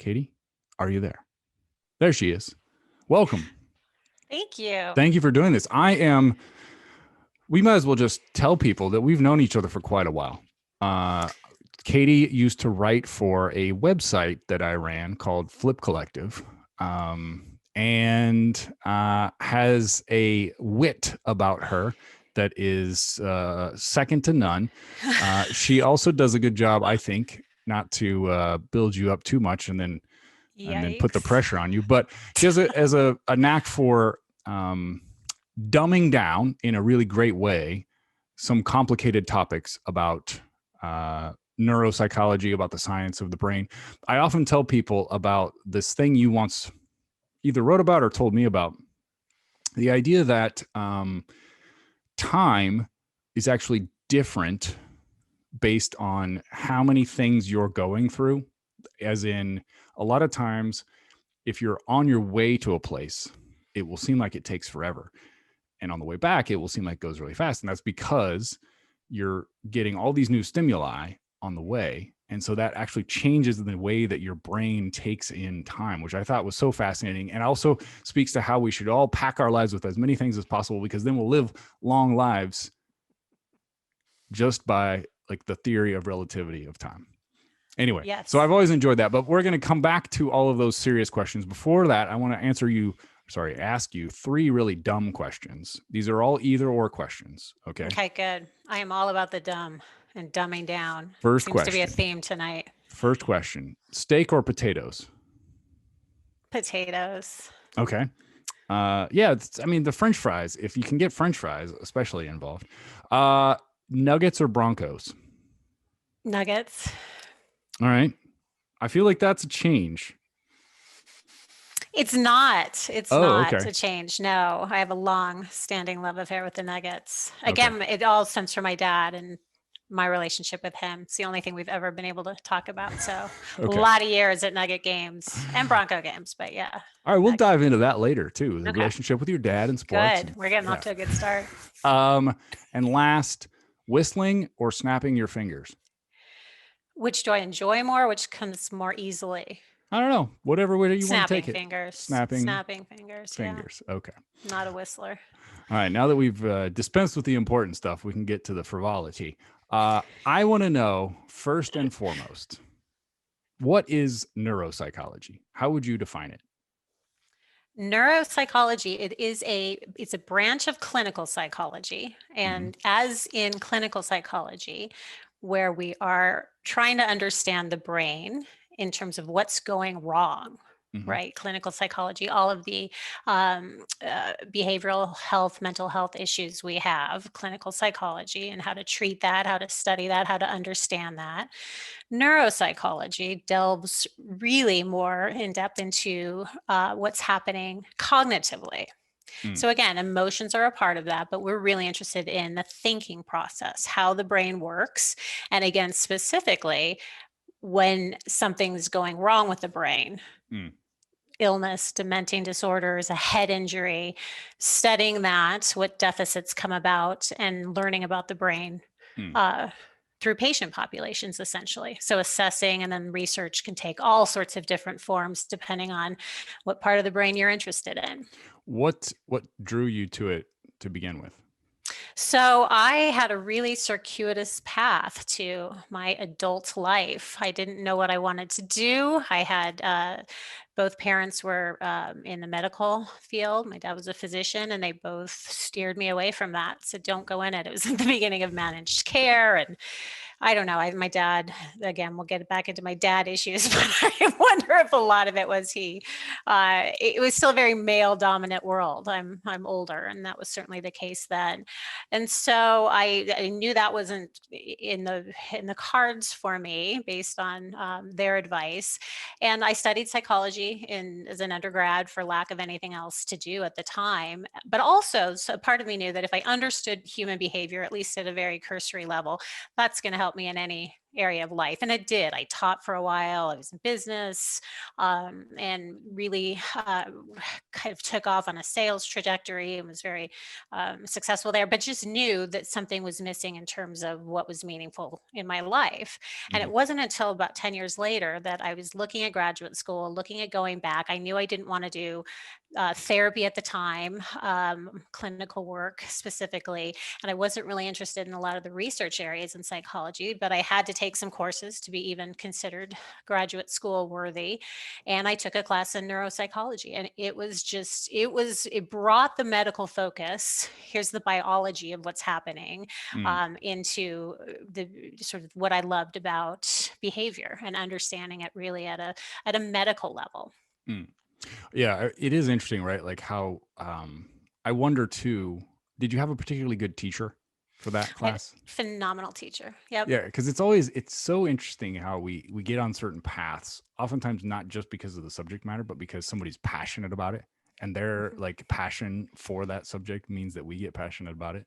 Katie, are you there? There she is. Welcome. Thank you. Thank you for doing this. We might as well just tell people that we've known each other for quite a while. Katie used to write for a website that I ran called Flip Collective, and has a wit about her that is second to none. She also does a good job, I think, not to build you up too much and then put the pressure on you, but she has a knack for dumbing down in a really great way some complicated topics about neuropsychology, about the science of the brain. I often tell people about this thing you once either wrote about or told me about, the idea that time is actually different based on how many things you're going through. As in, a lot of times, if you're on your way to a place, it will seem like it takes forever. And on the way back, it will seem like it goes really fast. And that's because you're getting all these new stimuli on the way. And so that actually changes the way that your brain takes in time, which I thought was so fascinating. And also speaks to how we should all pack our lives with as many things as possible, because then we'll live long lives just by like the theory of relativity of time. Anyway, yes. So I've always enjoyed that, but we're going to come back to all of those serious questions. Before that, I want to ask you 3 really dumb questions. These are all either or questions. Okay. Okay, good. I am all about the dumb and dumbing down. First Seems question. to be a theme tonight. First question: steak or potatoes? Potatoes. Okay. Yeah. The French fries. If you can get French fries, especially involved. Nuggets or Broncos? Nuggets. All right. I feel like that's a change. It's not. It's not okay. a change. No, I have a long-standing love affair with the Nuggets. Again, It all stems from my dad and my relationship with him. It's the only thing we've ever been able to talk about. So a lot of years at Nugget games and Bronco games, but yeah. All right, we'll dive into that later too. The relationship with your dad and sports. Good. We're getting off to a good start. And last, whistling or snapping your fingers? Which do I enjoy more? Which comes more easily? I don't know. Whatever way you want to take it. Snapping fingers. Yeah. Okay. Not a whistler. All right. Now that we've dispensed with the important stuff, we can get to the frivolity. I want to know, first and foremost, what is neuropsychology? How would you define it? Neuropsychology, it's a branch of clinical psychology. And as in clinical psychology, where we are trying to understand the brain in terms of what's going wrong, right? Clinical psychology, all of the behavioral health, mental health issues we have, clinical psychology, and how to treat that, how to study that, how to understand that. Neuropsychology delves really more in depth into what's happening cognitively. So again, emotions are a part of that, but we're really interested in the thinking process, how the brain works. And again, specifically, when something's going wrong with the brain, illness, dementing disorders, a head injury, studying that, what deficits come about, and learning about the brain through patient populations, essentially. So assessing and then research can take all sorts of different forms depending on what part of the brain you're interested in. What drew you to it to begin with? So I had a really circuitous path to my adult life. I didn't know what I wanted to do. I had both parents were in the medical field. My dad was a physician, and they both steered me away from that. So don't go in it. It was at the beginning of managed care, and I don't know. My dad, again, we'll get back into my dad issues, but I wonder if a lot of it was it was still a very male dominant world. I'm older, and that was certainly the case then. And so I knew that wasn't in the cards for me based on their advice. And I studied psychology as an undergrad for lack of anything else to do at the time. But also, so part of me knew that if I understood human behavior, at least at a very cursory level, that's going to help me in any area of life. And it did. I taught for a while. I was in business, and really kind of took off on a sales trajectory and was very successful there, but just knew that something was missing in terms of what was meaningful in my life. And it Mhm. wasn't until about 10 years later that I was looking at graduate school, looking at going back. I knew I didn't want to do therapy at the time, clinical work specifically. And I wasn't really interested in a lot of the research areas in psychology, but I had to take some courses to be even considered graduate school worthy. And I took a class in neuropsychology, and it was just, it brought the medical focus. Here's the biology of what's happening, Mm, into the sort of what I loved about behavior and understanding it really at a medical level. mm. Yeah, it is interesting, right? Like how I wonder too, did you have a particularly good teacher for that I had a class? phenomenal teacher. Yep. Yeah, because it's so interesting how we get on certain paths, oftentimes not just because of the subject matter, but because somebody's passionate about it. And their Mhm. like passion for that subject means that we get passionate about it.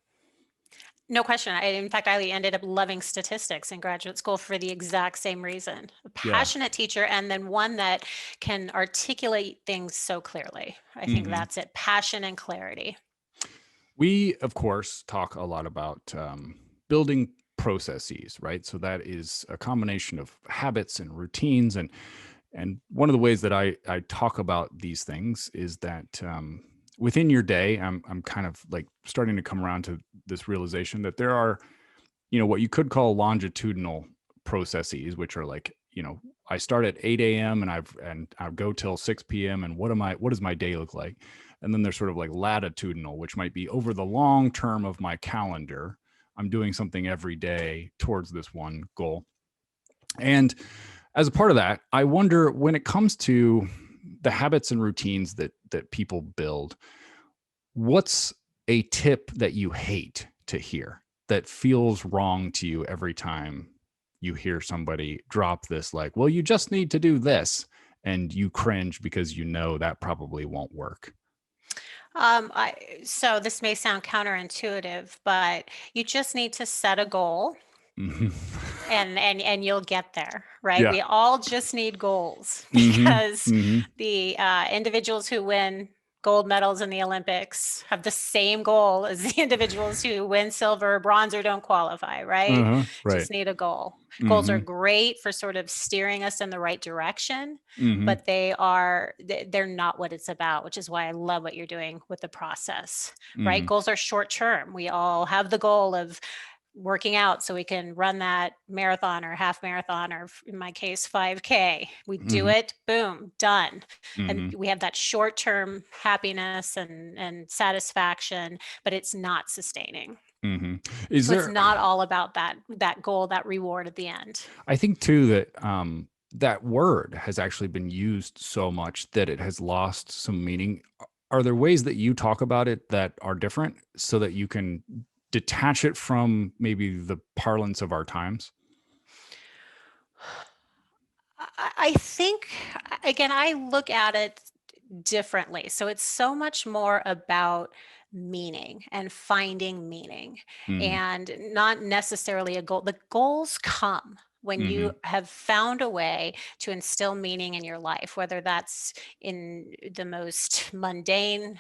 No question. In fact, I ended up loving statistics in graduate school for the exact same reason. A Yeah. passionate teacher, and then one that can articulate things so clearly. I think Hmm. that's it, passion and clarity. We, of course, talk a lot about building processes, right? So that is a combination of habits and routines, and one of the ways that I talk about these things is that within your day, I'm kind of like starting to come around to this realization that there are, what you could call longitudinal processes, which are like, I start at 8 a.m. and I go till 6 p.m. and what does my day look like? And then there's sort of like latitudinal, which might be over the long term of my calendar. I'm doing something every day towards this one goal. And as a part of that, I wonder when it comes to the habits and routines that people build, what's a tip that you hate to hear that feels wrong to you every time you hear somebody drop this, like, well, you just need to do this, and you cringe because you know that probably won't work? So this may sound counterintuitive, but you just need to set a goal, Mhm. and you'll get there, right? Yeah. We all just need goals Mhm. because Mhm. the individuals who win gold medals in the Olympics have the same goal as the individuals who win silver, bronze, or don't qualify, right? Uh-huh. Right. Just need a goal. Goals are Mhm. great for sort of steering us in the right direction, Mhm. but they're not what it's about, which is why I love what you're doing with the process, right? Mhm. Goals are short term. We all have the goal of working out so we can run that marathon or half marathon, or in my case 5K. We do Mhm. it, boom, done. And Mhm. we have that short-term happiness and satisfaction, but it's not sustaining. Mhm. Is So it's there not all about that goal, that reward at the end. I think too that that word has actually been used so much that it has lost some meaning. Are there ways that you talk about it that are different so that you can detach it from maybe the parlance of our times? I think, again, I look at it differently. So it's so much more about meaning and finding meaning, Mhm. and not necessarily a goal. The goals come when you Mhm. have found a way to instill meaning in your life, whether that's in the most mundane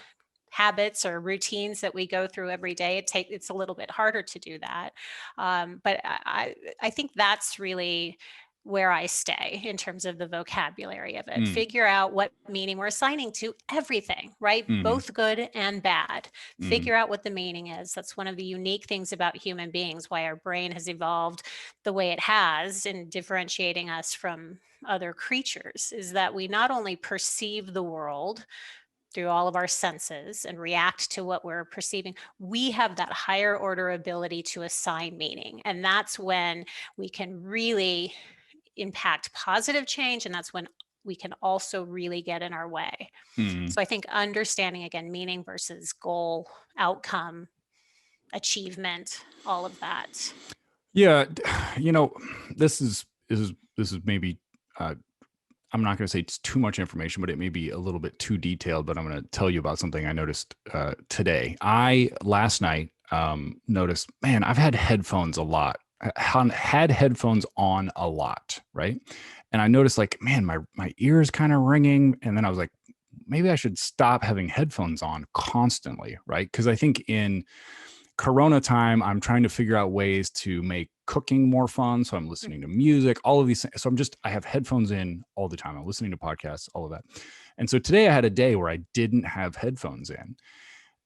habits or routines that we go through every day. It's a little bit harder to do that, but I think that's really where I stay in terms of the vocabulary of it. Mm. Figure out what meaning we're assigning to everything, right? Mhm. Both good and bad. Mhm. Figure out what the meaning is. That's one of the unique things about human beings, why our brain has evolved the way it has in differentiating us from other creatures, is that we not only perceive the world through all of our senses and react to what we're perceiving, we have that higher order ability to assign meaning. And that's when we can really impact positive change. And that's when we can also really get in our way. Mhm. So I think understanding, again, meaning versus goal, outcome, achievement, all of that. Yeah, you know, this is maybe uh I'm not going to say it's too much information, but it may be a little bit too detailed. But I'm going to tell you about something I noticed today. I last night noticed, man, I've had headphones a lot had headphones on a lot, right? And I noticed like, man, my ears kind of ringing, and then I was like, maybe I should stop having headphones on constantly, right? Because I think in Corona time, I'm trying to figure out ways to make cooking more fun. So I'm listening to music, all of these things. So I have headphones in all the time. I'm listening to podcasts, all of that. And so today I had a day where I didn't have headphones in,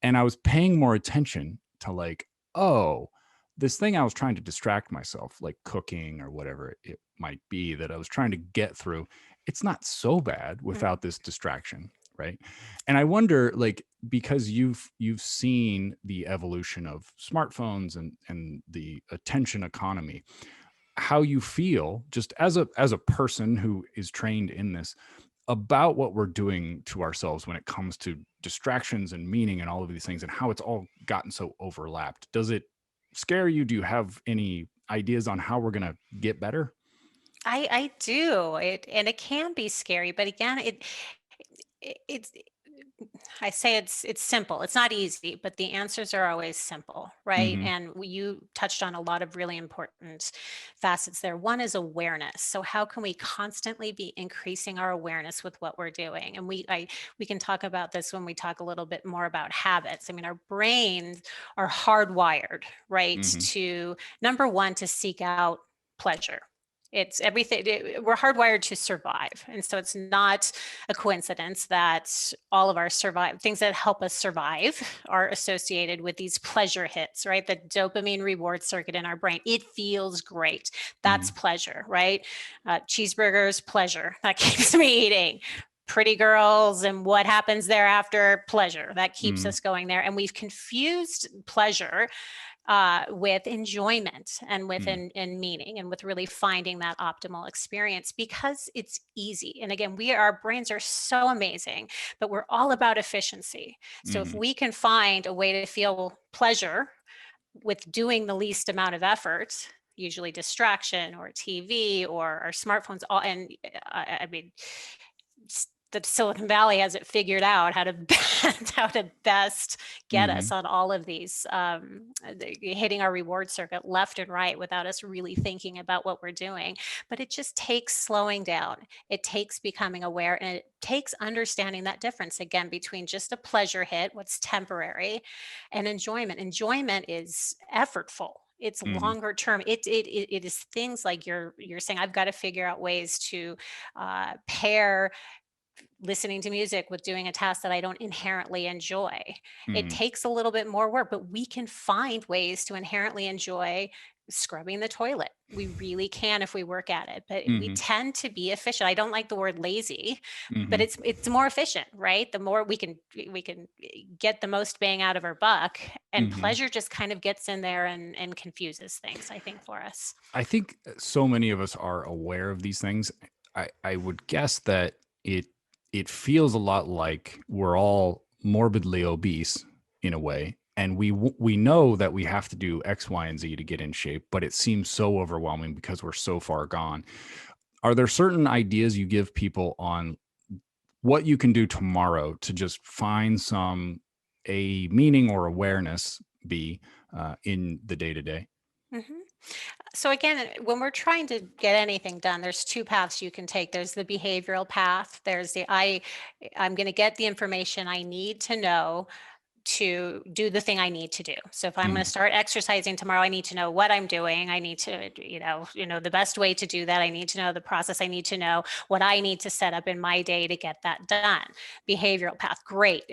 and I was paying more attention to like, oh, this thing I was trying to distract myself, like cooking or whatever it might be that I was trying to get through, it's not so bad Mm. without this distraction, right? And I wonder, like, because you've seen the evolution of smartphones and the attention economy, how you feel just as a person who is trained in this about what we're doing to ourselves when it comes to distractions and meaning and all of these things and how it's all gotten so overlapped. Does it scare you? Do you have any ideas on how we're going to get better? I do. And it can be scary, but again, it's I say it's simple. It's not easy, but the answers are always simple, right? Mhm. And you touched on a lot of really important facets there. One is awareness. So how can we constantly be increasing our awareness with what we're doing? And we can talk about this when we talk a little bit more about habits. I mean, our brains are hardwired, right? Mhm. To number one, to seek out pleasure. It's everything. We're hardwired to survive. And so it's not a coincidence that all of our things that help us survive are associated with these pleasure hits, right? The dopamine reward circuit in our brain. It feels great. That's Mhm. pleasure, right? Cheeseburgers, pleasure. That keeps me eating. Pretty girls and what happens thereafter, pleasure. That keeps Mhm. us going there. And we've confused pleasure with enjoyment and with Mhm. in meaning and with really finding that optimal experience because it's easy. And again, our brains are so amazing, but we're all about efficiency. So if Mhm. we can find a way to feel pleasure with doing the least amount of effort, usually distraction or TV or our smartphones, all and I mean the Silicon Valley has it figured out how to how to best get us Mhm. on all of these, hitting our reward circuit left and right without us really thinking about what we're doing. But it just takes slowing down. It takes becoming aware, and it takes understanding that difference again between just a pleasure hit, what's temporary, and enjoyment. Enjoyment is effortful. It's Mhm. longer term. It is things like you're saying. I've got to figure out ways to pair listening to music with doing a task that I don't inherently enjoy. It Mhm. takes a little bit more work, but we can find ways to inherently enjoy scrubbing the toilet. We really can if we work at it, but we Mhm. tend to be efficient. I don't like the word lazy, but Mhm. it's more efficient, right? The more we can get the most bang out of our buck, and Mhm. pleasure just kind of gets in there and confuses things, I think, for us. I think so many of us are aware of these things. I would guess that it feels a lot like we're all morbidly obese in a way, and we know that we have to do X, Y, and Z to get in shape, but it seems so overwhelming because we're so far gone. Are there certain ideas you give people on what you can do tomorrow to just find some a meaning or awareness be in the day to day? Mhm. So again, when we're trying to get anything done, there's two paths you can take. There's the behavioral path. There's I'm going to get the information I need to know to do the thing I need to do. So if I'm going to start exercising tomorrow, I need to know what I'm doing. I need to, the best way to do that. I need to know the process. I need to know what I need to set up in my day to get that done. Behavioral path, great.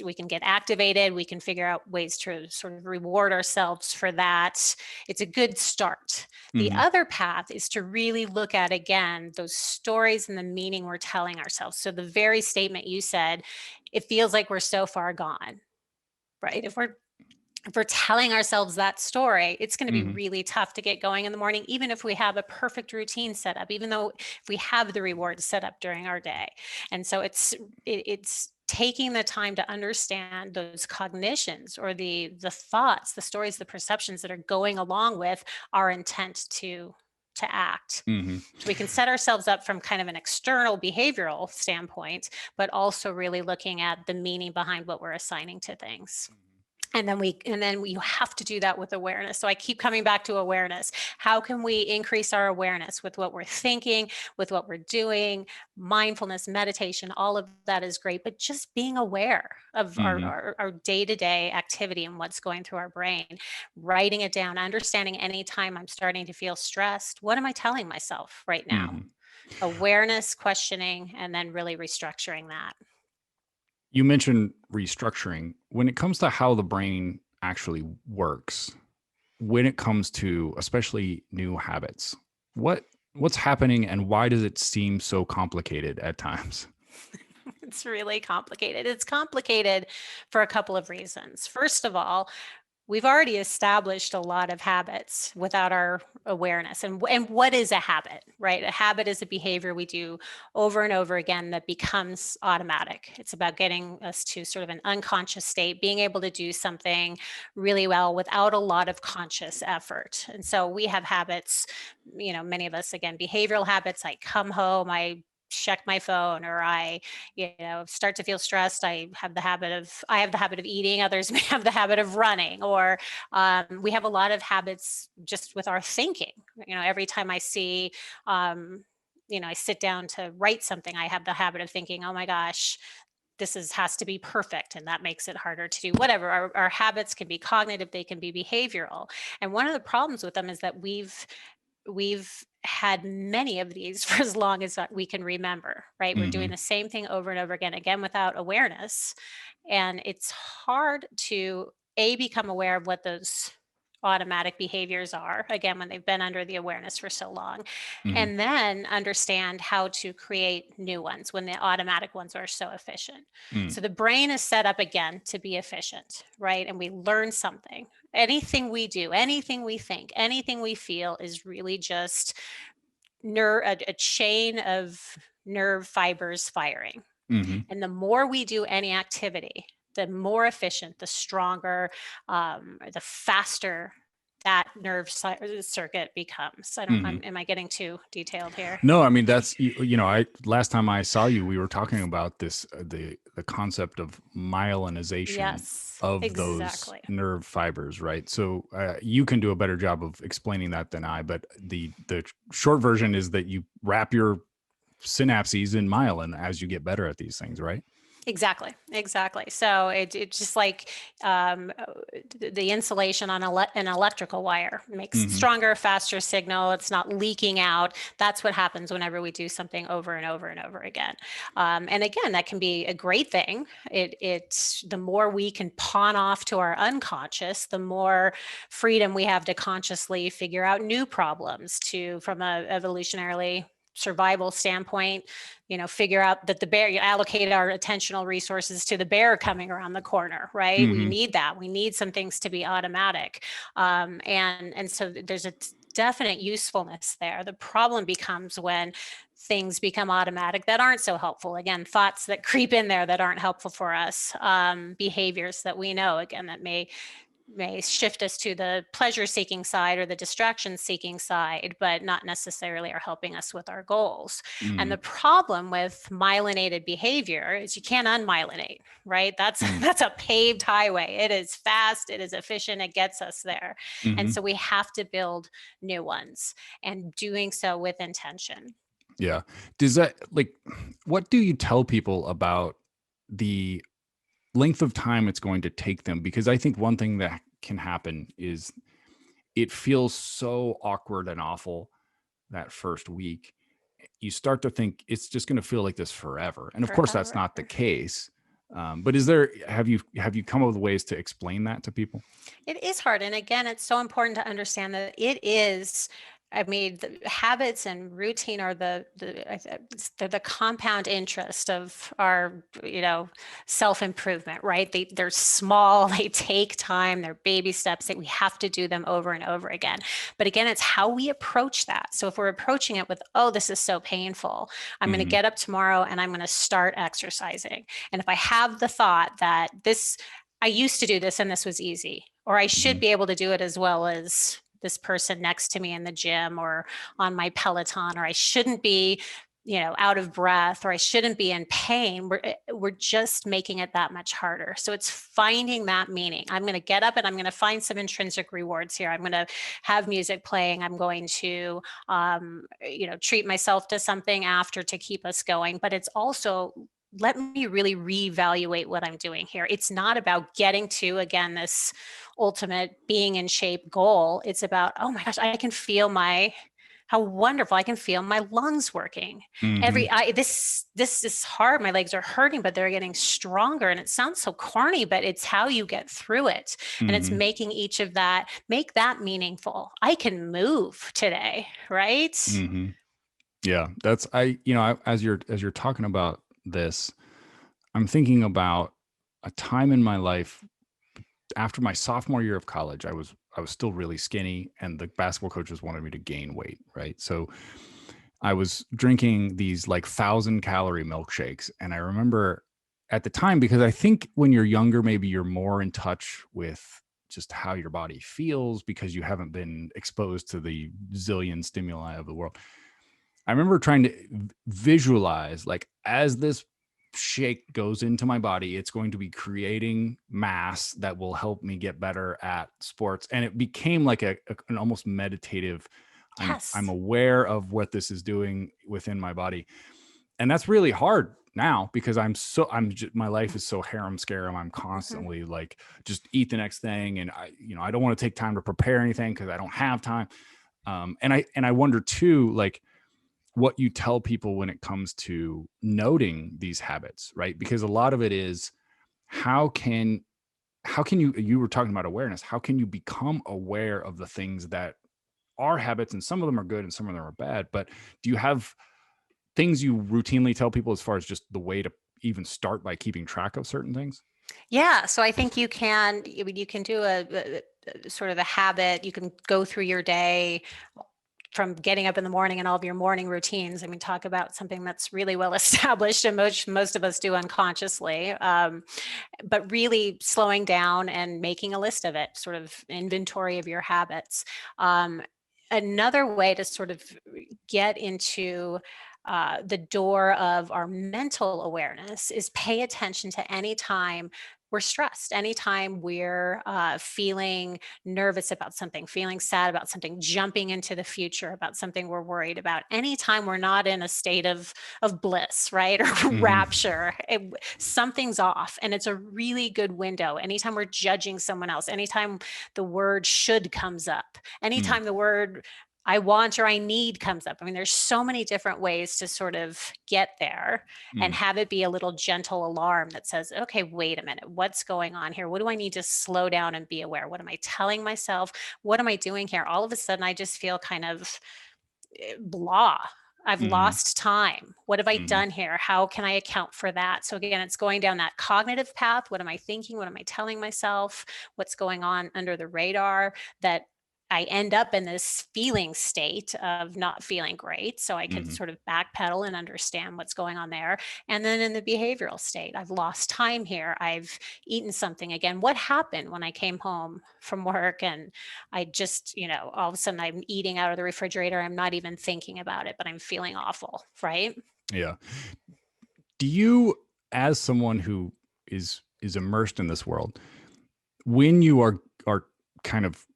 We can get activated. We can figure out ways to sort of reward ourselves for that. It's a good start. The Mhm. other path is to really look at again those stories and the meaning we're telling ourselves. So the very statement you said, it feels like we're so far gone, right? If we're telling ourselves that story, it's going to be Mhm. really tough to get going in the morning, even if we have a perfect routine set up, even though if we have the rewards set up during our day. And so it's taking the time to understand those cognitions or the thoughts, the stories, the perceptions that are going along with our intent to act. Mhm. So we can set ourselves up from kind of an external behavioral standpoint, but also really looking at the meaning behind what we're assigning to things. And then you have to do that with awareness. So I keep coming back to awareness. How can we increase our awareness with what we're thinking, with what we're doing? Mindfulness, meditation, all of that is great, but just being aware of Hmm. our day-to-day activity and what's going through our brain, writing it down, understanding anytime I'm starting to feel stressed, what am I telling myself right now? Hmm. Awareness, questioning, and then really restructuring that. You mentioned restructuring. When it comes to how the brain actually works, when it comes to especially new habits, what what's happening and why does it seem so complicated at times? It's really complicated. It's complicated for a couple of reasons. First of all, we've already established a lot of habits without our awareness. And what is a habit, right? A habit is a behavior we do over and over again that becomes automatic. It's about getting us to sort of an unconscious state, being able to do something really well without a lot of conscious effort. And so we have habits, many of us, again, behavioral habits. I come home, I check my phone, or I start to feel stressed. I have the habit of eating. Others may have the habit of running, or we have a lot of habits just with our thinking. Every time I sit down to write something, I have the habit of thinking, oh my gosh, has to be perfect, and that makes it harder to do whatever. Our habits can be cognitive, they can be behavioral, and one of the problems with them is that we've had many of these for as long as we can remember, right? We're doing Hmm. the same thing over and over again without awareness. And it's hard to become aware of what those automatic behaviors are, again, when they've been under the awareness for so long, Hmm. and then understand how to create new ones when the automatic ones are so efficient. Mm. So the brain is set up again to be efficient, right? And we learn something. Anything we do, anything we think, anything we feel is really just a chain of nerve fibers firing. Hmm. And the more we do any activity, the more efficient, the stronger, the faster that circuit becomes. I don't. Hmm. Am I getting too detailed here? No, I mean that's I last time I saw you, we were talking about this the concept of myelinization Yes, of those exactly. nerve fibers, right? So you can do a better job of explaining that than I, but the short version is that you wrap your synapses in myelin as you get better at these things, right? Exactly, exactly. So it's just like the insulation on an electrical wire makes Hmm. stronger, faster signal. It's not leaking out. That's what happens whenever we do something over and over and over again. And again, that can be a great thing. It's the more we can pawn off to our unconscious, the more freedom we have to consciously figure out new problems from a evolutionarily survival standpoint, figure out that the bear, you allocate our attentional resources to the bear coming around the corner, right? We Hmm. need that. We need some things to be automatic. And so there's a definite usefulness there. The problem becomes when things become automatic that aren't so helpful. Again, thoughts that creep in there that aren't helpful for us, behaviors that we know, again, that may shift us to the pleasure seeking side or the distraction seeking side, but not necessarily are helping us with our goals. And Hmm. the problem with myelinated behavior is you can't unmyelinate, right? That's Hmm. that's a paved highway. It is fast, it is efficient, it gets us there. And Hmm. so we have to build new ones, and doing so with intention. Yeah. Does that like what do you tell people about the length of time it's going to take them? Because I think one thing that can happen is it feels so awkward and awful that first week. You start to think it's just going to feel like this forever, and of course that's Forever. not the case. But is there have you come up with ways to explain that to people? It is hard. And again, it's so important to understand that I mean, the habits and routine are they're the compound interest of our, self-improvement, right? They're small, they take time, they're baby steps that we have to do them over and over again. But again, it's how we approach that. So if we're approaching it with, oh, this is so painful, I'm going to Hmm. get up tomorrow and I'm going to start exercising. And if I have the thought that I used to do this and this was easy, or I should Hmm. be able to do it as well as this person next to me in the gym or on my Peloton, or I shouldn't be out of breath, or I shouldn't be in pain, we're just making it that much harder. So it's finding that meaning. I'm going to get up and I'm going to find some intrinsic rewards here. I'm going to have music playing. I'm going to, treat myself to something after to keep us going. But it's also, let me really reevaluate what I'm doing here. It's not about getting to, again, this ultimate being in shape goal. It's about, oh my gosh, I can feel how wonderful. I can feel my lungs working. Mm-hmm. This is hard. My legs are hurting, but they're getting stronger. And it sounds so corny, but it's how you get through it. And it's Mm-hmm. making make that meaningful. I can move today, right? Mm-hmm. Yeah, as you're talking about this, I'm thinking about a time in my life after my sophomore year of college. I was still really skinny, and the basketball coaches wanted me to gain weight, right? So I was drinking these like 1,000 calorie milkshakes, and I remember at the time, because I think when you're younger, maybe you're more in touch with just how your body feels because you haven't been exposed to the zillion stimuli of the world. I remember trying to visualize, like, as this shake goes into my body, it's going to be creating mass that will help me get better at sports. And it became like an almost meditative. I'm Yes. aware of what this is doing within my body, and that's really hard now because my life is so harem scarum. I'm Mhm. constantly like, just eat the next thing, and I don't want to take time to prepare anything because I don't have time. And I wonder too, like, what you tell people when it comes to noting these habits, right? Because a lot of it is, how can you were talking about awareness, how can you become aware of the things that are habits, and some of them are good and some of them are bad, but do you have things you routinely tell people as far as just the way to even start by keeping track of certain things? Yeah, so I think you can do a sort of a habit. You can go through your day from getting up in the morning and all of your morning routines. I mean, talk about something that's really well established and most of us do unconsciously. But really slowing down and making a list of it, sort of inventory of your habits. Um, Another way to sort of get into the door of our mental awareness is pay attention to any time we're stressed, anytime we're feeling nervous about something, feeling sad about something, jumping into the future about something we're worried about, anytime we're not in a state of bliss, right? Or Hmm. rapture, something's off. And it's a really good window. Anytime we're judging someone else, anytime the word should comes up, Mm, anytime the word I want or I need comes up. I mean, there's so many different ways to sort of get there and mm, have it be a little gentle alarm that says, okay, wait a minute, what's going on here? What do I need to slow down and be aware? What am I telling myself? What am I doing here? All of a sudden, I just feel kind of blah. I've mhm, lost time. What have I mhm, done here? How can I account for that? So, again, it's going down that cognitive path. What am I thinking? What am I telling myself? What's going on under the radar that I end up in this feeling state of not feeling great? So, I can mhm, sort of backpedal and understand what's going on there. And then in the behavioral state, I've lost time here. I've eaten something again. What happened when I came home from work and I just, all of a sudden I'm eating out of the refrigerator. I'm not even thinking about it, but I'm feeling awful, right? yeah. Do you, as someone who is immersed in this world, when you are kind of,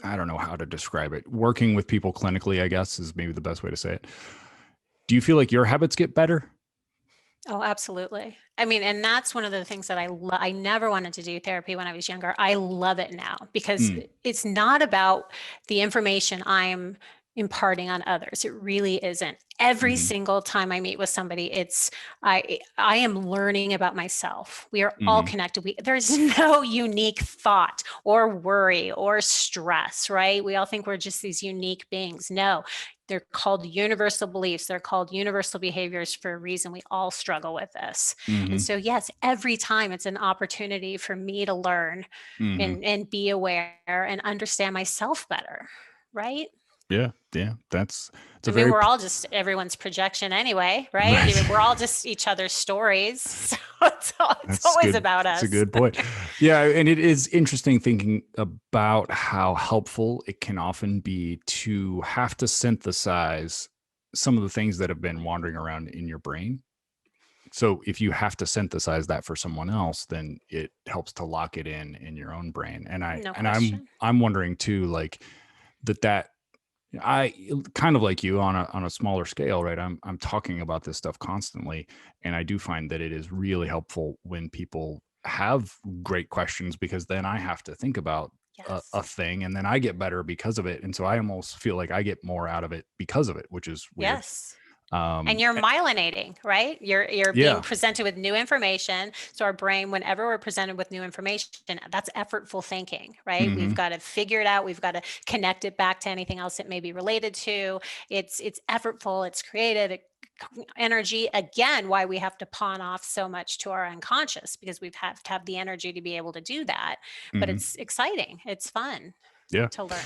I don't know how to describe it, working with people clinically, I guess is maybe the best way to say it. Do you feel like your habits get better? Oh, absolutely. I mean, and that's one of the things that I never wanted to do therapy when I was younger. I love it now because Mm, it's not about the information I'm imparting on others. It really isn't. Every mhm, single time I meet with somebody, I am learning about myself. We are all mhm, connected. There's no unique thought or worry or stress, right? We all think we're just these unique beings. No, they're called universal beliefs. They're called universal behaviors for a reason. We all struggle with this. And mhm, so, yes, every time it's an opportunity for me to learn mhm. and be aware and understand myself better. Right. Yeah, yeah. It's a I mean, very we're all just everyone's projection anyway, right? I right. mean, we're all just each other's stories. So it's That's always good. about That's a us. good point. Yeah, and it is interesting thinking about how helpful it can often be to have to synthesize some of the things that have been wandering around in your brain. So if you have to synthesize that for someone else, then it helps to lock it in your own brain. And No I'm question. wondering too, like that I kind of like you on a smaller scale, right? I'm talking about this stuff constantly, and I do find that it is really helpful when people have great questions, because then I have to think about a Yes. thing, and then I get better because of it, and so I almost feel like I get more out of it because of it, which is weird. Yes. And Um, you're eh, myelinating, right? You're being yeah. presented with new information. So our brain, whenever we're presented with new information, that's effortful thinking, right? We've Hmm. got to figure it out. We've got to connect it back to anything else it may be related to. It's effortful, it's creative, energy. Again, why we have to pawn off so much to our unconscious, because we have to have the energy to be able to do that. But Hmm. it's exciting. It's fun Yeah. to learn.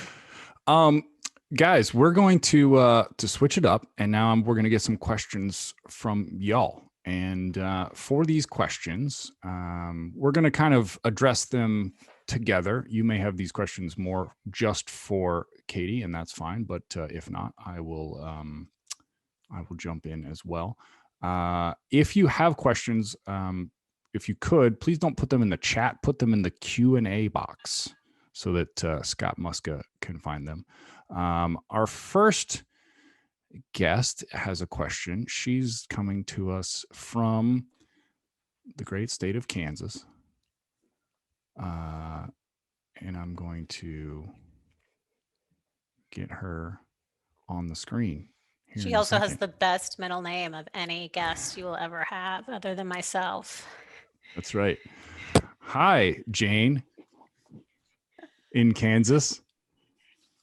Um, Guys, we're going to switch it up, and now we're going to get some questions from y'all. And for these questions, we're going to kind of address them together. You may have these questions more just for Katie, and that's fine. But if not, I will jump in as well. If you have questions, if you could, please don't put them in the chat. Put them in the Q&A box so that Scott Muska can find them. Our first guest has a question. She's coming to us from the great state of Kansas. And I'm going to get her on the screen here She in a also has second. the best middle name of any guest you will ever have, other than myself. That's right. Hi, Jane in Kansas.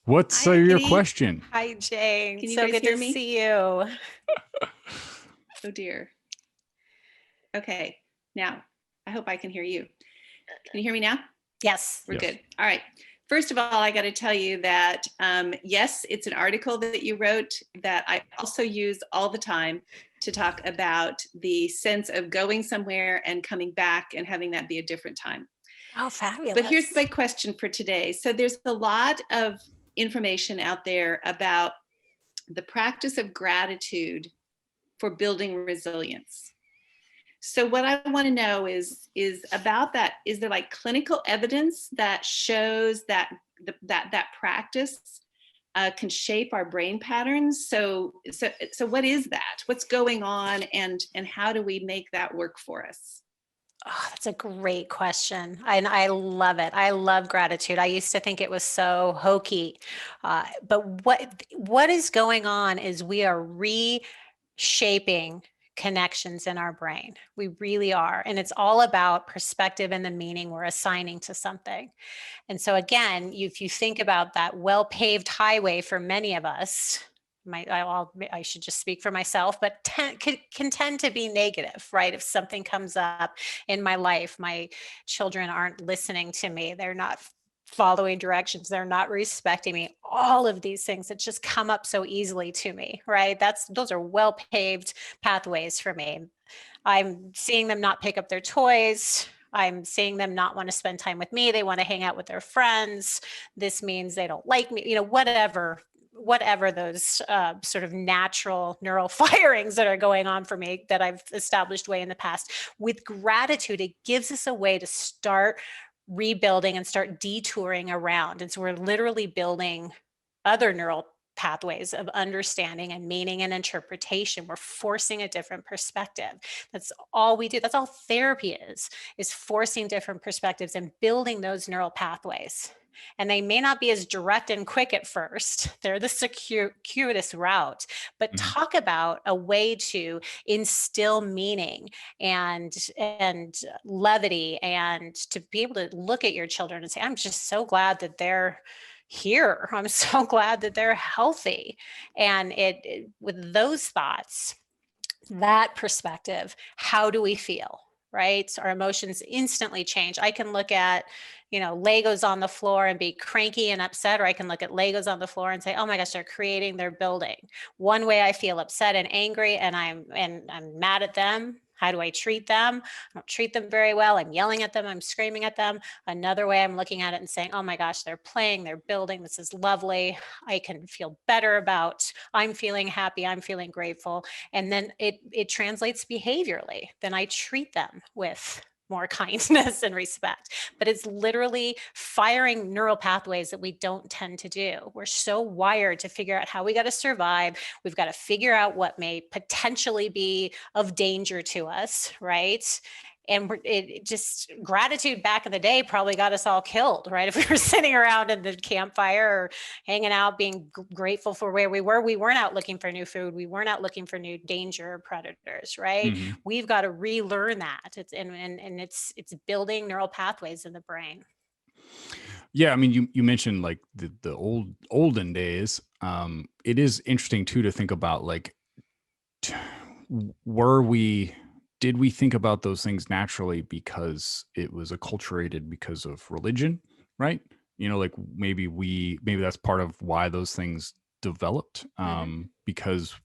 What's Hi, your Katie. question? Hi, Jane. Can you So guys good hear to me? see you. Oh dear. Okay, now I hope I can hear you. Can you hear me now? Yes. We're Yes. good. All right. First of all, I got to tell you that yes, it's an article that you wrote that I also use all the time to talk about the sense of going somewhere and coming back and having that be a different time. Oh, fabulous. But here's my question for today. So there's a lot of information out there about the practice of gratitude for building resilience. So what I want to know is about that. Is there like clinical evidence that shows that that practice can shape our brain patterns? So what is that? What's going on, and how do we make that work for us? Oh, that's a great question. And I love it. I love gratitude. I used to think it was so hokey. But what is going on is we are reshaping connections in our brain. We really are. And it's all about perspective and the meaning we're assigning to something. And so again, if you think about that well-paved highway for many of us, I should just speak for myself, but can tend to be negative, right? If something comes up in my life, my children aren't listening to me, they're not following directions, they're not respecting me, all of these things that just come up so easily to me, right? Those are well-paved pathways for me. I'm seeing them not pick up their toys. I'm seeing them not want to spend time with me. They want to hang out with their friends. This means they don't like me, whatever those sort of natural neural firings that are going on for me that I've established way in the past. With gratitude, it gives us a way to start rebuilding and start detouring around. And so we're literally building other neural pathways of understanding and meaning and interpretation. We're forcing a different perspective. That's all we do. That's all therapy is forcing different perspectives and building those neural pathways. And they may not be as direct and quick at first. They're the circuitous route, but Mhm. talk about a way to instill meaning and levity, and to be able to look at your children and say, I'm just so glad that they're here. I'm so glad that they're healthy. And with those thoughts, that perspective, how do we feel? Right? So our emotions instantly change. I can look at, Legos on the floor and be cranky and upset, or I can look at Legos on the floor and say, oh my gosh, they're creating, they're building. One way I feel upset and angry and I'm mad at them. How do I treat them? I don't treat them very well. I'm yelling at them. I'm screaming at them. Another way, I'm looking at it and saying, oh my gosh, they're playing, they're building. This is lovely. I can feel better about, I'm feeling happy. I'm feeling grateful. And then it translates behaviorally. Then I treat them with more kindness and respect. But it's literally firing neural pathways that we don't tend to do. We're so wired to figure out how we got to survive. We've got to figure out what may potentially be of danger to us, right? And it just, gratitude back in the day probably got us all killed, right? If we were sitting around in the campfire or hanging out, being grateful for where we weren't out looking for new food. We weren't out looking for new danger or predators, right? Mm-hmm. We've got to relearn that. It's building neural pathways in the brain. Yeah, I mean, you mentioned like the olden days. It is interesting too to think about like, did we think about those things naturally because it was acculturated because of religion, right? Like maybe that's part of why those things developed, because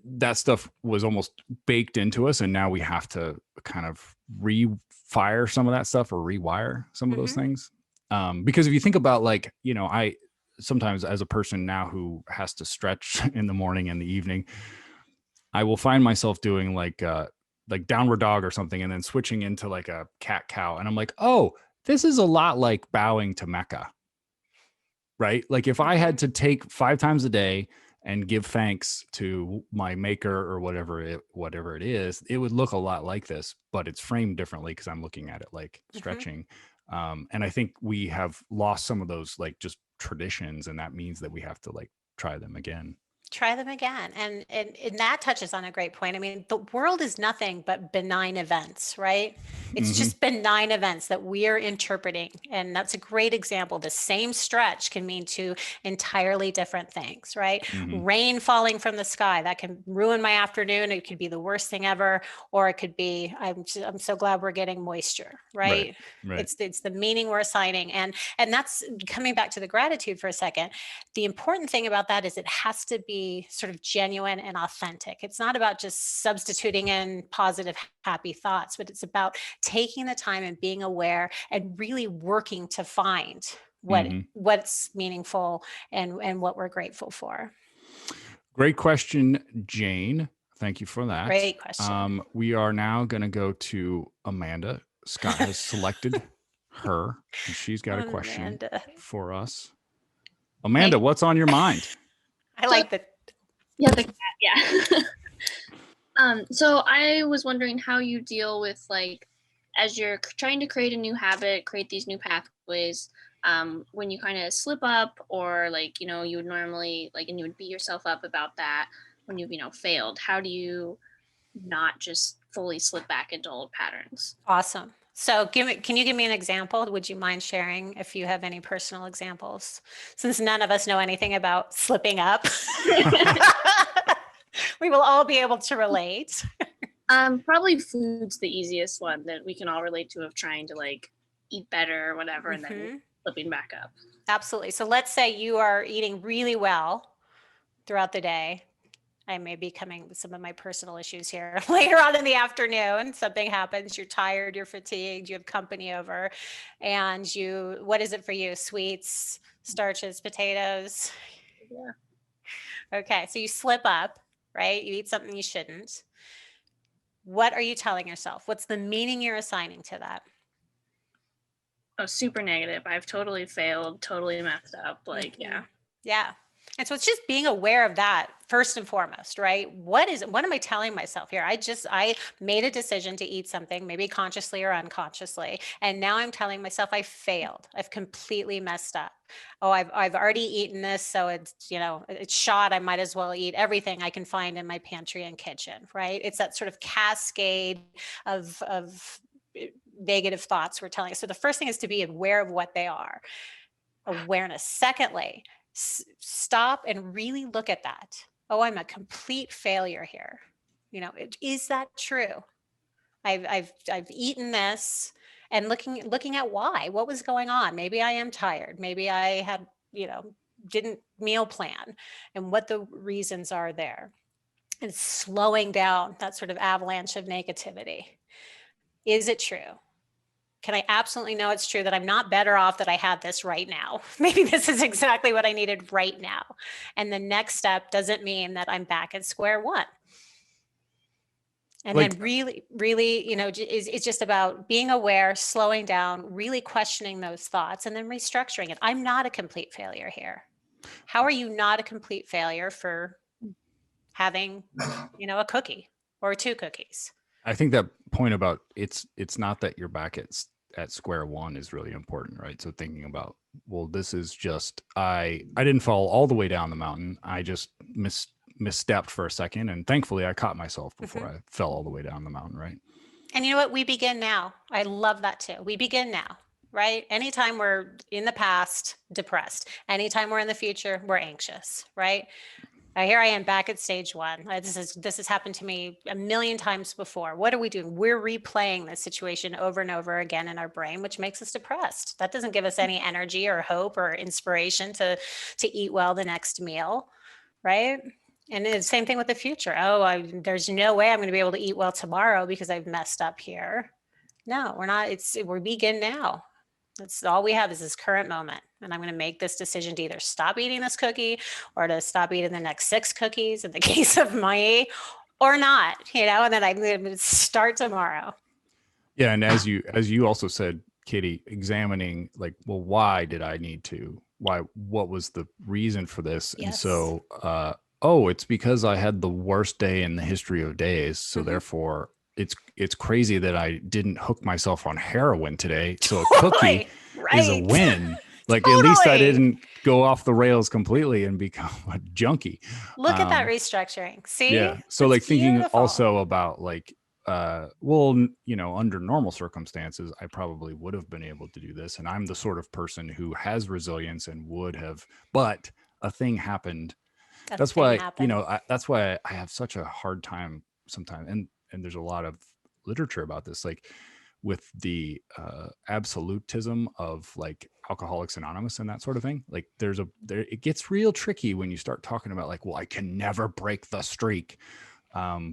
that stuff was almost baked into us, and now we have to kind of refire some of that stuff or rewire some of those things. Because if you think about like, I sometimes as a person now who has to stretch in the morning and the evening, I will find myself doing like downward dog or something, and then switching into like a cat cow, and I'm like, oh, this is a lot like bowing to Mecca, right? Like if I had to take 5 times a day and give thanks to my maker or whatever it is, it would look a lot like this, but it's framed differently because I'm looking at it like stretching. And I think we have lost some of those like just traditions, and that means that we have to like try them again. Try them again. And that touches on a great point. I mean, the world is nothing but benign events, right? It's just benign events that we are interpreting. And that's a great example. The same stretch can mean two entirely different things, right? Rain falling from the sky, that can ruin my afternoon. It could be the worst thing ever. Or it could be, I'm so glad we're getting moisture, right? Right. It's the meaning we're assigning. And that's coming back to the gratitude for a second. The important thing about that is it has to be sort of genuine and authentic. It's not about just substituting in positive, happy thoughts, but it's about taking the time and being aware and really working to find what's meaningful and what we're grateful for. Great question, Jane. Thank you for that. Great question. We are now going to go to Amanda. Scott has selected her, and she's got a question for us. Amanda, what's on your mind? I like that. Yeah, yeah. So I was wondering how you deal with like, as you're trying to create a new habit, create these new pathways, when you kind of slip up, or like, you would normally like, and you would beat yourself up about that when you've, failed. How do you not just fully slip back into old patterns? Awesome. So can you give me an example? Would you mind sharing if you have any personal examples? Since none of us know anything about slipping up, we will all be able to relate. Probably food's the easiest one that we can all relate to, of trying to like eat better or whatever, and then slipping back up. Absolutely. So let's say you are eating really well throughout the day. I may be coming with some of my personal issues here. Later on in the afternoon, something happens, you're tired, you're fatigued, you have company over, and what is it for you? Sweets, starches, potatoes? Yeah. Okay, so you slip up, right? You eat something you shouldn't. What are you telling yourself? What's the meaning you're assigning to that? Oh, super negative. I've totally failed, totally messed up. Like, yeah. Yeah. And so it's just being aware of that first and foremost, right? What am I telling myself here? I made a decision to eat something, maybe consciously or unconsciously. And now I'm telling myself I failed. I've completely messed up. Oh, I've already eaten this. So it's, it's shot. I might as well eat everything I can find in my pantry and kitchen, right? It's that sort of cascade of negative thoughts we're telling us. So the first thing is to be aware of what they are. Awareness. Secondly, stop and really look at that. Oh, I'm a complete failure here. Is that true? I've eaten this, and looking at why. What was going on? Maybe I am tired. Maybe I had, didn't meal plan, and what the reasons are there. and slowing down that sort of avalanche of negativity. Is it true? Can I absolutely know it's true that I'm not better off that I had this right now? Maybe this is exactly what I needed right now. And the next step doesn't mean that I'm back at square one. And Like, then really, it's just about being aware, slowing down, really questioning those thoughts, and then restructuring it. I'm not a complete failure here. How are you not a complete failure for having, a cookie or 2 cookies? I think that point about it's not that you're back at square one is really important, right? So thinking about, well, this is just I didn't fall all the way down the mountain. I just misstepped for a second, and thankfully I caught myself before I fell all the way down the mountain, right? And you know what? We begin now. I love that too. We begin now, right? Anytime we're in the past, depressed. Anytime we're in the future, we're anxious, right? Here I am back at stage 1. This has happened to me a million times before. What are we doing? We're replaying this situation over and over again in our brain, which makes us depressed. That doesn't give us any energy or hope or inspiration to eat well the next meal, right? And the same thing with the future. There's no way I'm going to be able to eat well tomorrow because I've messed up here. No, we're not. We begin now. That's all we have is this current moment. And I'm going to make this decision to either stop eating this cookie or to stop eating the next 6 cookies in the case of my, or not, and then I'm going to start tomorrow. Yeah. And as you also said, Katie, examining like, well, why did I need to, what was the reason for this? Yes. And so, it's because I had the worst day in the history of days. So therefore it's crazy that I didn't hook myself on heroin today. So a cookie is a win. Like at least I didn't go off the rails completely and become a junkie. Look at that restructuring. See? Yeah. So That's like thinking beautiful. also about like, under normal circumstances, I probably would have been able to do this. And I'm the sort of person who has resilience and would have, but a thing happened. That's why I have such a hard time sometimes. And there's a lot of literature about this, like with the absolutism of like Alcoholics Anonymous and that sort of thing. Like it gets real tricky when you start talking about like, well, I can never break the streak,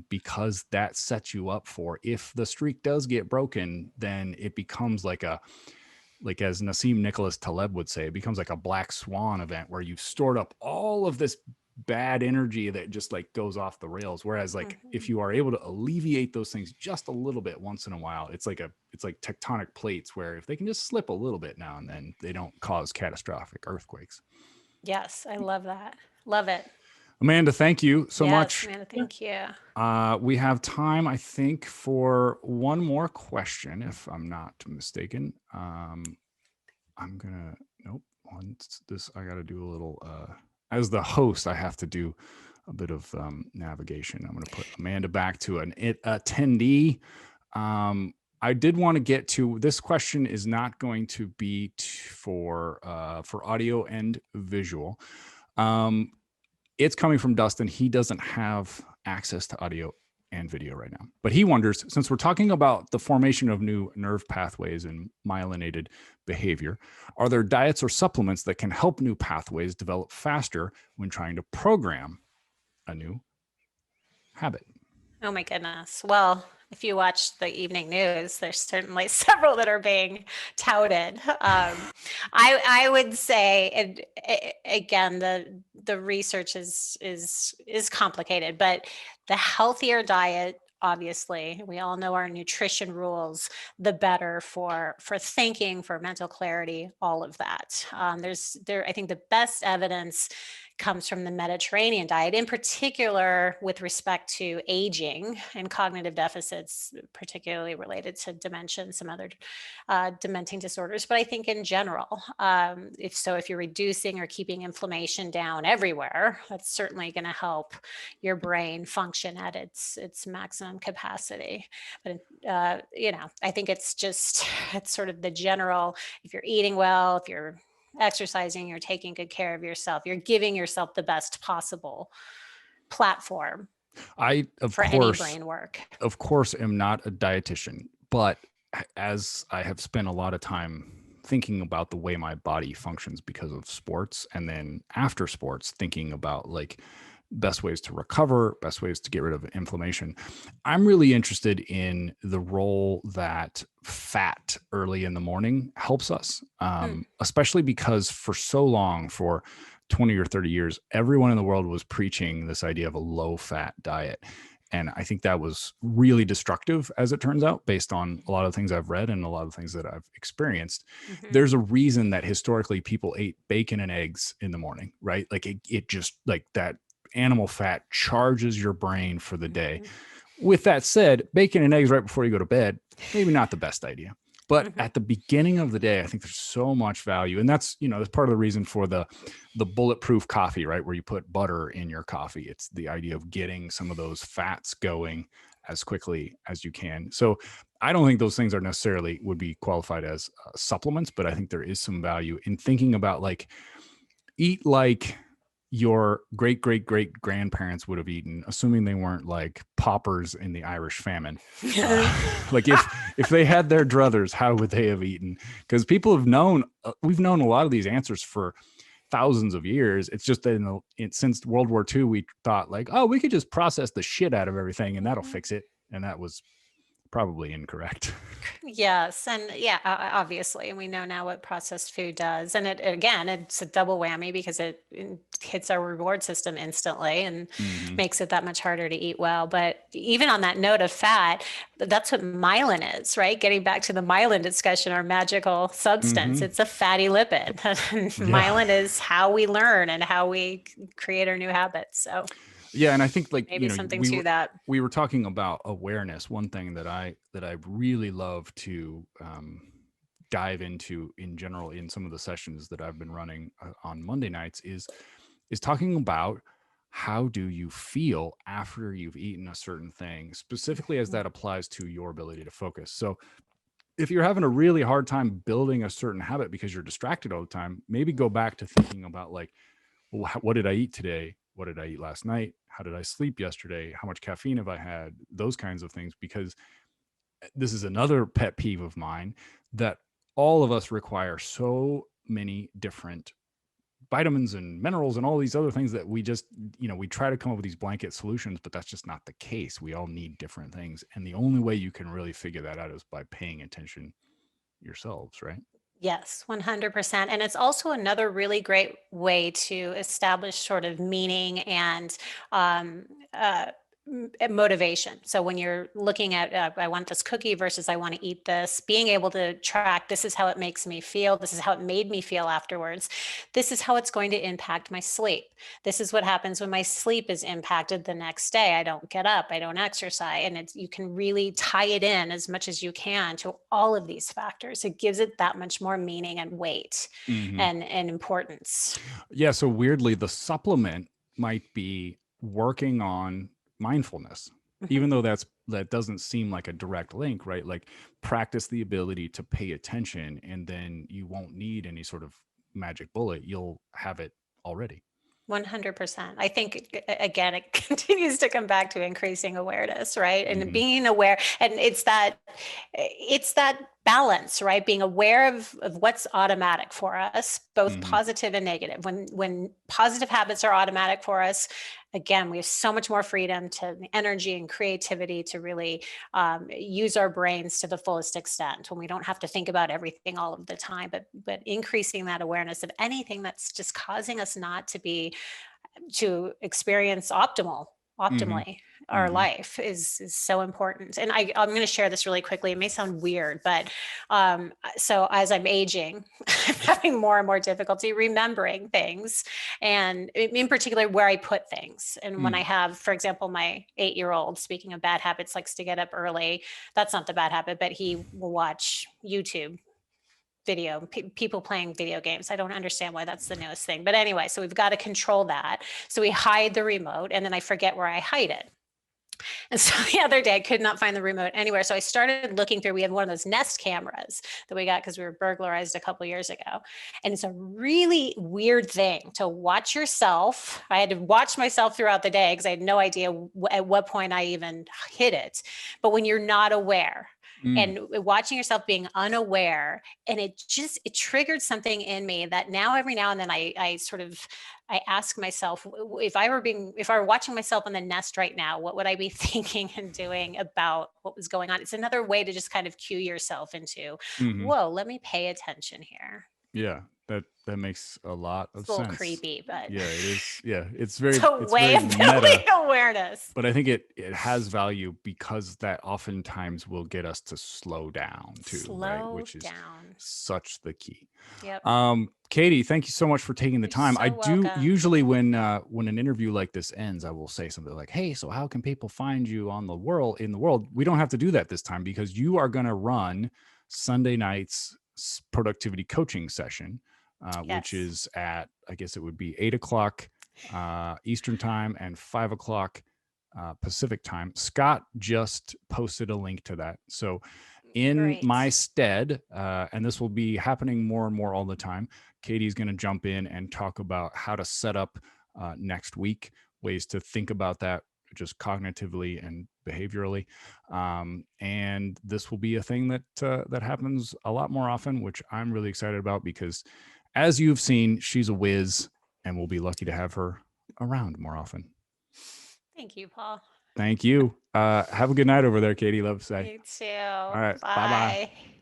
because that sets you up for, if the streak does get broken, then it becomes like as Nassim Nicholas Taleb would say, it becomes like a black swan event where you've stored up all of this bad energy that just like goes off the rails. Whereas like if you are able to alleviate those things just a little bit once in a while, it's like tectonic plates where if they can just slip a little bit now and then, they don't cause catastrophic earthquakes. Yes, I love that. Love it. Amanda, thank you so much. Amanda, thank you. We have time, I think, for one more question, if I'm not mistaken. I got to do a little, as the host, I have to do a bit of navigation. I'm going to put Amanda back to an attendee. I did want to get to, this question is not going to be for audio and visual. It's coming from Dustin. He doesn't have access to audio and video right now, but he wonders, since we're talking about the formation of new nerve pathways and myelinated behavior, are there diets or supplements that can help new pathways develop faster when trying to program a new habit? Oh my goodness. Well, if you watch the evening news, there's certainly several that are being touted. I would say, and again, the research is complicated, but the healthier diet, obviously, we all know our nutrition rules, the better for thinking, for mental clarity, all of that. I think the best evidence comes from the Mediterranean diet, in particular with respect to aging and cognitive deficits, particularly related to dementia and some other dementing disorders. But I think in general, if you're reducing or keeping inflammation down everywhere, that's certainly going to help your brain function at its maximum capacity. But I think it's sort of the general, if you're eating well, if you're exercising, you're taking good care of yourself, you're giving yourself the best possible platform any brain work. Of course, am not a dietitian, but as I have spent a lot of time thinking about the way my body functions because of sports, and then after sports, thinking about like best ways to recover, best ways to get rid of inflammation. I'm really interested in the role that fat early in the morning helps us, especially because for so long, for 20 or 30 years, everyone in the world was preaching this idea of a low fat diet. And I think that was really destructive, as it turns out, based on a lot of things I've read and a lot of things that I've experienced. There's a reason that historically people ate bacon and eggs in the morning, right? Like it just, like, that animal fat charges your brain for the day. With that said, bacon and eggs right before you go to bed, maybe not the best idea. But at the beginning of the day, I think there's so much value. And that's, that's part of the reason for the bulletproof coffee, right? Where you put butter in your coffee. It's the idea of getting some of those fats going as quickly as you can. So I don't think those things are necessarily would be qualified as supplements, but I think there is some value in thinking about, like, eat like your great grandparents would have eaten, assuming they weren't like paupers in the Irish famine. Like if they had their druthers, how would they have eaten? Because people have known, we've known a lot of these answers for thousands of years. It's just that since World War II, we thought, like, oh, we could just process the shit out of everything and that'll fix it. And that was probably incorrect. Yes. And yeah, obviously. And we know now what processed food does. And again, it's a double whammy because it hits our reward system instantly and makes it that much harder to eat well. But even on that note of fat, that's what myelin is, right? Getting back to the myelin discussion, our magical substance, it's a fatty lipid. Myelin is how we learn and how we create our new habits. So yeah, and I think, like, maybe something to that. We were talking about awareness. One thing that I really love to dive into in general in some of the sessions that I've been running on Monday nights is talking about how do you feel after you've eaten a certain thing, specifically as that applies to your ability to focus. So if you're having a really hard time building a certain habit because you're distracted all the time, maybe go back to thinking about, like, well, what did I eat today? What did I eat last night? How did I sleep yesterday? How much caffeine have I had? Those kinds of things, because this is another pet peeve of mine, that all of us require so many different vitamins and minerals and all these other things that we just, we try to come up with these blanket solutions, but that's just not the case. We all need different things. And the only way you can really figure that out is by paying attention yourselves, right? Yes, 100%. And it's also another really great way to establish sort of meaning and um, uh, motivation. So when you're looking at, I want this cookie versus I want to eat this, being able to track, this is how it makes me feel. This is how it made me feel afterwards. This is how it's going to impact my sleep. This is what happens when my sleep is impacted the next day. I don't get up, I don't exercise. And you can really tie it in as much as you can to all of these factors. It gives it that much more meaning and weight and importance. Yeah. So weirdly, the supplement might be working on mindfulness, even though that doesn't seem like a direct link, right? Like, practice the ability to pay attention, and then you won't need any sort of magic bullet. You'll have it already. 100%. I think, again, it continues to come back to increasing awareness, right? And being aware, and it's that balance, right? Being aware of what's automatic for us, both positive and negative. When positive habits are automatic for us, again, we have so much more freedom to energy and creativity to really use our brains to the fullest extent, when we don't have to think about everything all of the time, but increasing that awareness of anything that's just causing us not to experience optimally our life is so important. And I'm going to share this really quickly. It may sound weird, but so as I'm aging, I'm having more and more difficulty remembering things, and in particular where I put things. And when I have, for example, my 8-year-old, speaking of bad habits, likes to get up early. That's not the bad habit, but he will watch YouTube video, people playing video games. I don't understand why that's the newest thing. But anyway, so we've got to control that. So we hide the remote, and then I forget where I hide it. And so the other day I could not find the remote anywhere. So I started looking through, we have one of those Nest cameras that we got because we were burglarized a couple of years ago. And it's a really weird thing to watch yourself. I had to watch myself throughout the day because I had no idea at what point I even hid it. But when you're not aware, and watching yourself being unaware, and it triggered something in me that now every now and then I sort of I ask myself, if I were watching myself in the nest right now, what would I be thinking and doing about what was going on? It's another way to just kind of cue yourself into, Hmm. whoa, let me pay attention here. Yeah, that makes a lot of It's a little sense. creepy, but Yeah, it is. Yeah, it's a it's way very of building meta, awareness. but I think it has value because that oftentimes will get us to slow down too, right? Slow Which is down. such the key. Yep. Katie, thank you so much for taking the You're time. I so do welcome. usually when an interview like this ends, I will say something like, "Hey, so how can people find you on the world in the world?" We don't have to do that this time because you are going to run Sunday night's productivity coaching session, which Yes. is at, I guess it would be 8 o'clock Eastern time and 5 o'clock Pacific time. Scott just posted a link to that, so in Great. my stead, and this will be happening more and more all the time, Katie's going to jump in and talk about how to set up next week, ways to think about that just cognitively and behaviorally. And this will be a thing that happens a lot more often, which I'm really excited about because, as you've seen, she's a whiz, and we'll be lucky to have her around more often. Thank you, Paul. Thank you. Have a good night over there, Katie. Love to say. You too. All right. Bye bye. Bye.